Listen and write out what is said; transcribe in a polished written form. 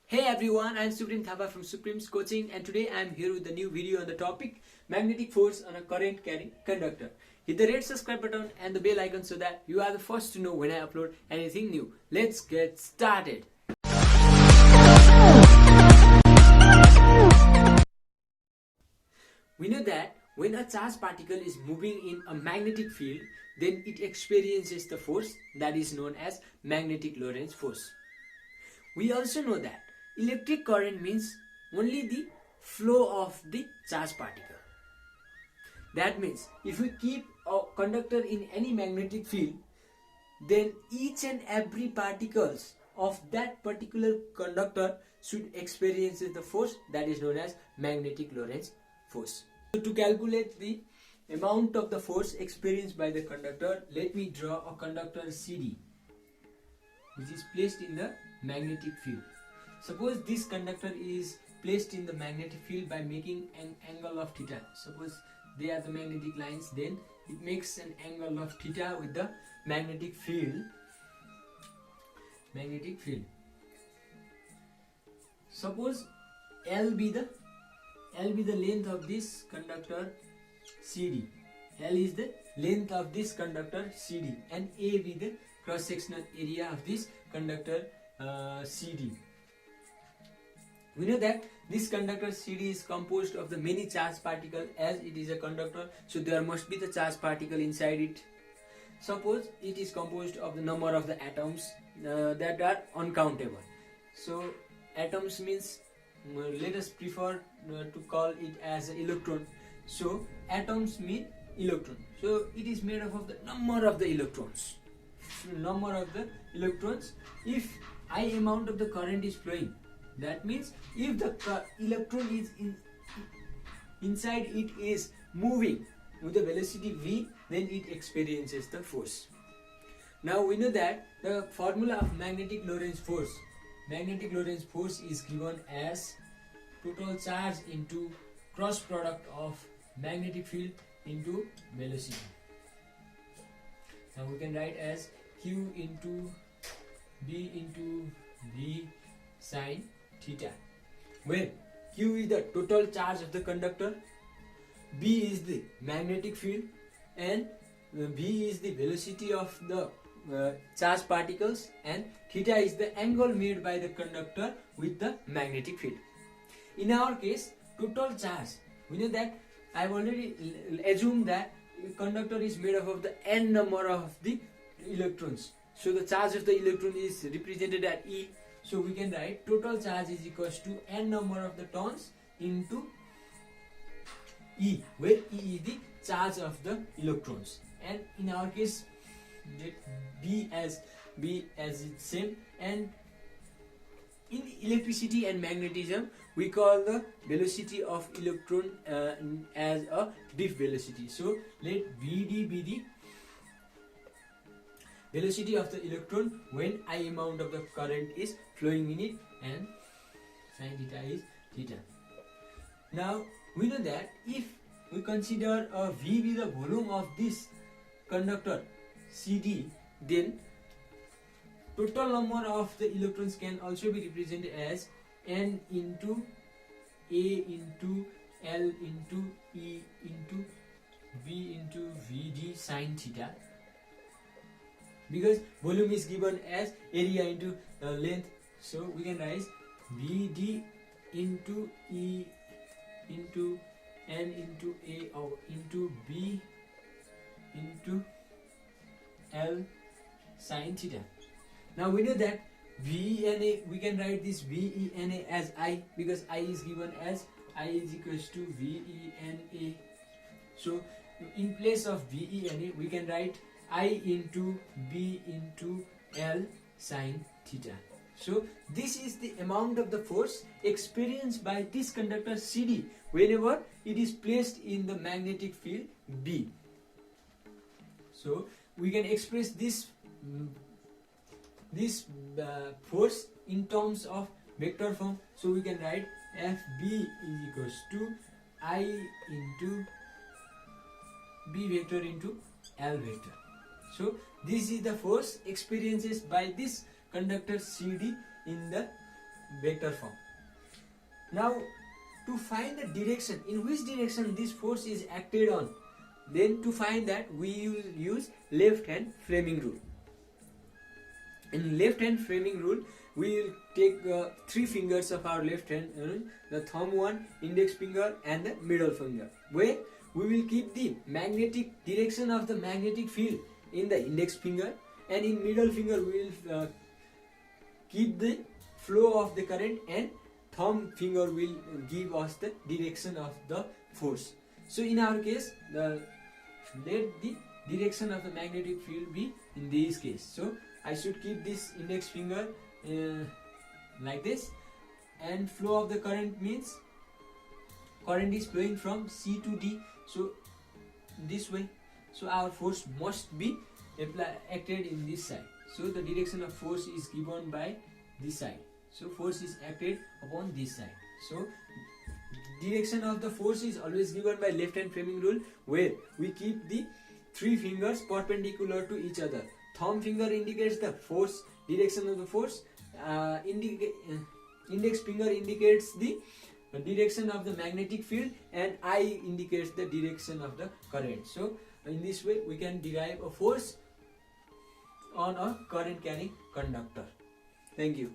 Hey everyone, I am Supreme Thapa from Supreme's Coaching, and today I am here with a new video on the topic magnetic force on a current carrying conductor. Hit the red subscribe button and the bell icon so that you are the first to know when I upload anything new. Let's get started. We know that when a charged particle is moving in a magnetic field, then it experiences the force that is known as magnetic Lorentz force. We also know that electric current means only the flow of the charged particle. That means if we keep a conductor in any magnetic field, then each and every particles of that particular conductor should experience the force that is known as magnetic Lorentz force. So to calculate the amount of the force experienced by the conductor, let me draw a conductor CD which is placed in the magnetic field. Suppose this conductor is placed in the magnetic field by making an angle of theta. Suppose they are the magnetic lines, then it makes an angle of theta with the magnetic field. Suppose L be the length of this conductor CD. L is the length of this conductor CD, and A be the cross-sectional area of this conductor CD. We know that this conductor CD is composed of the many charged particles, as it is a conductor, so there must be the charged particle inside it. Suppose it is composed of the number of the atoms that are uncountable. So atoms means, let us prefer to call it as an electron. So atoms mean electron. So it is made up of the number of the electrons. If I amount of the current is flowing, that means if the electron is inside it is moving with the velocity v, then it experiences the force. Now we know that the formula of magnetic Lorentz force is given as total charge into cross product of magnetic field into velocity. Now we can write as Q into B into V sine theta, where Q is the total charge of the conductor, B is the magnetic field, and V is the velocity of the charged particles, and theta is the angle made by the conductor with the magnetic field. In our case, total charge, we know that I have already assumed that the conductor is made up of the n number of the electrons. So the charge of the electron is represented at E. So we can write total charge is equals to n number of the turns into E, where E is the charge of the electrons. And in our case, let B as its same. And in electricity and magnetism, we call the velocity of electron as a drift velocity. So let Vd be the velocity of the electron when I amount of the current is flowing in it, and sine theta is theta. Now we know that if we consider V be the volume of this conductor CD, then total number of the electrons can also be represented as N into A into L into E into V into Vd sine theta, because volume is given as area into length. So we can write Vd into E into N into A or into B into L sine theta. Now we know that VNA, we can write this VENA as I, because I is given as I is equals to VENA. So in place of VENA, we can write I into B into L sine theta. So this is the amount of the force experienced by this conductor CD whenever it is placed in the magnetic field B. So we can express this force in terms of vector form. So we can write FB is equals to I into B vector into L vector. So this is the force experiences by this conductor CD in the vector form. Now to find the direction, in which direction this force is acted on, then to find that we will use left hand framing rule. In left hand framing rule, we will take 3 fingers of our left hand, the thumb one, index finger and the middle finger, where we will keep the magnetic direction of the magnetic field in the index finger, and in middle finger we will keep the flow of the current, and thumb finger will give us the direction of the force. So in our case, let the direction of the magnetic field be in this case. So I should keep this index finger like this, and flow of the current means current is flowing from C to D, so this way. So our force must be acted in this side. So the direction of force is given by this side. So force is acted upon this side. So direction of the force is always given by left hand framing rule, where we keep the 3 fingers perpendicular to each other. Thumb finger indicates the force, direction of the force. Index finger indicates the direction of the magnetic field, and I indicates the direction of the current. So in this way we can derive a force on a current carrying conductor. Thank you.